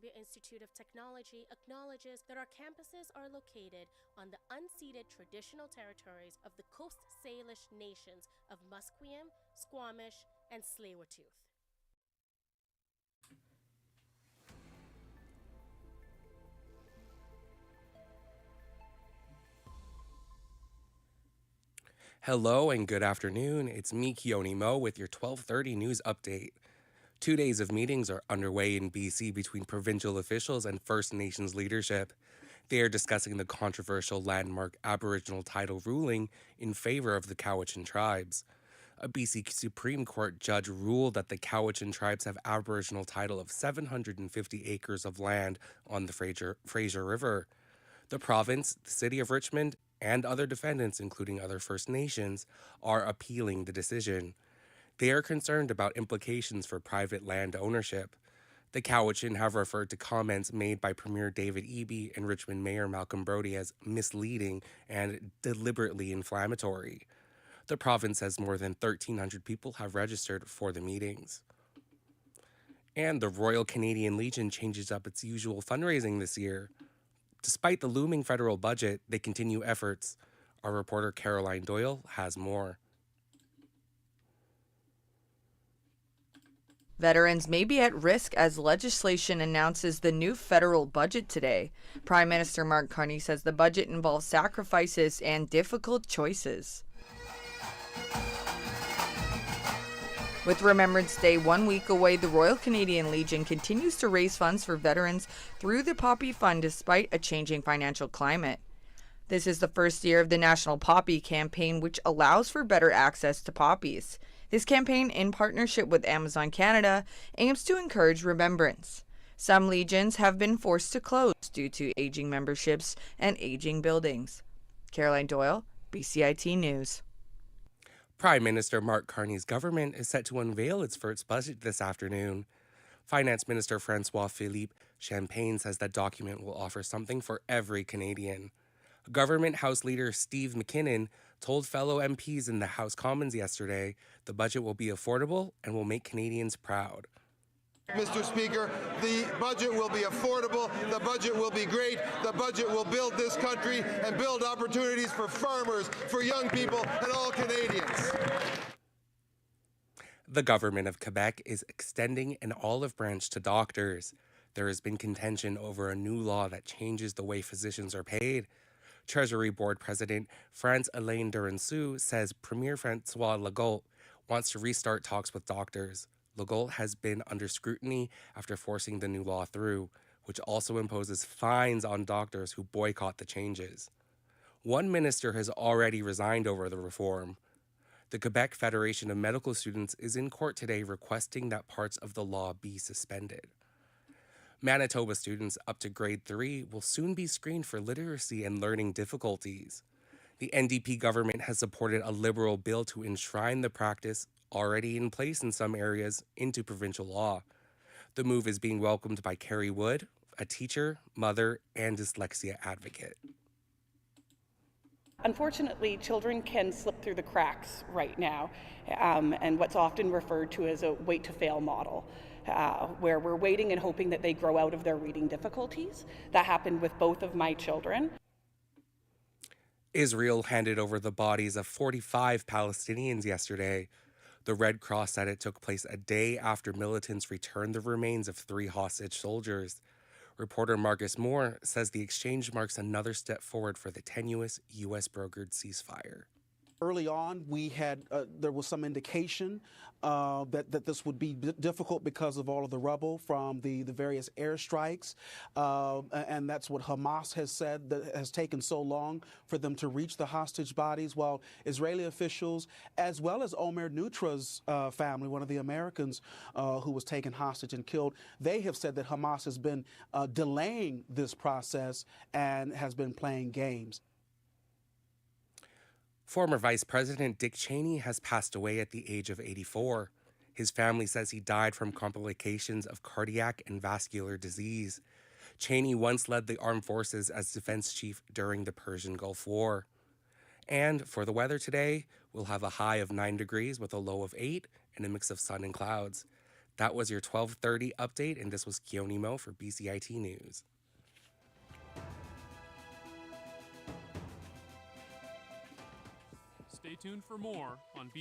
Columbia Institute of Technology acknowledges that our campuses are located on the unceded traditional territories of the Coast Salish nations of Musqueam, Squamish, and Tsleil-Waututh. Hello and good afternoon. It's me, Keone Mo, with your 12:30 news update. 2 days of meetings are underway in BC between provincial officials and First Nations leadership. They are discussing the controversial landmark Aboriginal title ruling in favor of the Cowichan tribes. A BC Supreme Court judge ruled that the Cowichan tribes have Aboriginal title of 750 acres of land on the Fraser River. The province, the city of Richmond, and other defendants, including other First Nations, are appealing the decision. They are concerned about implications for private land ownership. The Cowichan have referred to comments made by Premier David Eby and Richmond Mayor Malcolm Brody as misleading and deliberately inflammatory. The province says more than 1,300 people have registered for the meetings. And the Royal Canadian Legion changes up its usual fundraising this year. Despite the looming federal budget, they continue efforts. Our reporter Caroline Doyle has more. Veterans may be at risk as legislation announces the new federal budget today. Prime Minister Mark Carney says the budget involves sacrifices and difficult choices. With Remembrance Day 1 week away, the Royal Canadian Legion continues to raise funds for veterans through the Poppy Fund despite a changing financial climate. This is the first year of the National Poppy Campaign, which allows for better access to poppies. This campaign, in partnership with Amazon Canada, aims to encourage remembrance. Some legions have been forced to close due to aging memberships and aging buildings. Caroline Doyle, BCIT News. Prime Minister Mark Carney's government is set to unveil its first budget this afternoon. Finance Minister François-Philippe Champagne says that document will offer something for every Canadian. Government House Leader Steve McKinnon told fellow MPs in the House Commons yesterday the budget will be affordable and will make Canadians proud. Mr. Speaker, the budget will be affordable, the budget will be great, the budget will build this country and build opportunities for farmers, for young people, and all Canadians. The government of Quebec is extending an olive branch to doctors. There has been contention over a new law that changes the way physicians are paid. Treasury Board President France-Hélène Duranceau says Premier François Legault wants to restart talks with doctors. Legault has been under scrutiny after forcing the new law through, which also imposes fines on doctors who boycott the changes. One minister has already resigned over the reform. The Quebec Federation of Medical Students is in court today requesting that parts of the law be suspended. Manitoba students up to grade 3 will soon be screened for literacy and learning difficulties. The NDP government has supported a Liberal bill to enshrine the practice already in place in some areas into provincial law. The move is being welcomed by Carrie Wood, a teacher, mother, and dyslexia advocate. Unfortunately, children can slip through the cracks right now, and what's often referred to as a wait-to-fail model, where we're waiting and hoping that they grow out of their reading difficulties. That happened with both of my children. Israel handed over the bodies of 45 Palestinians yesterday. The Red Cross said it took place a day after militants returned the remains of 3 hostage soldiers. Reporter Marcus Moore says the exchange marks another step forward for the tenuous U.S.-brokered ceasefire. Early on, there was some indication that this would be difficult because of all of the rubble from the various airstrikes, and that's what Hamas has said, that has taken so long for them to reach the hostage bodies, while Israeli officials, as well as Omer Nutra's family, one of the Americans who was taken hostage and killed, they have said that Hamas has been delaying this process and has been playing games. Former Vice President Dick Cheney has passed away at the age of 84. His family says he died from complications of cardiac and vascular disease. Cheney once led the armed forces as defense chief during the Persian Gulf War. And for the weather today, we'll have a high of 9 degrees with a low of 8 and a mix of sun and clouds. That was your 12:30 update, and this was Keone Mo for BCIT News. Stay tuned for more on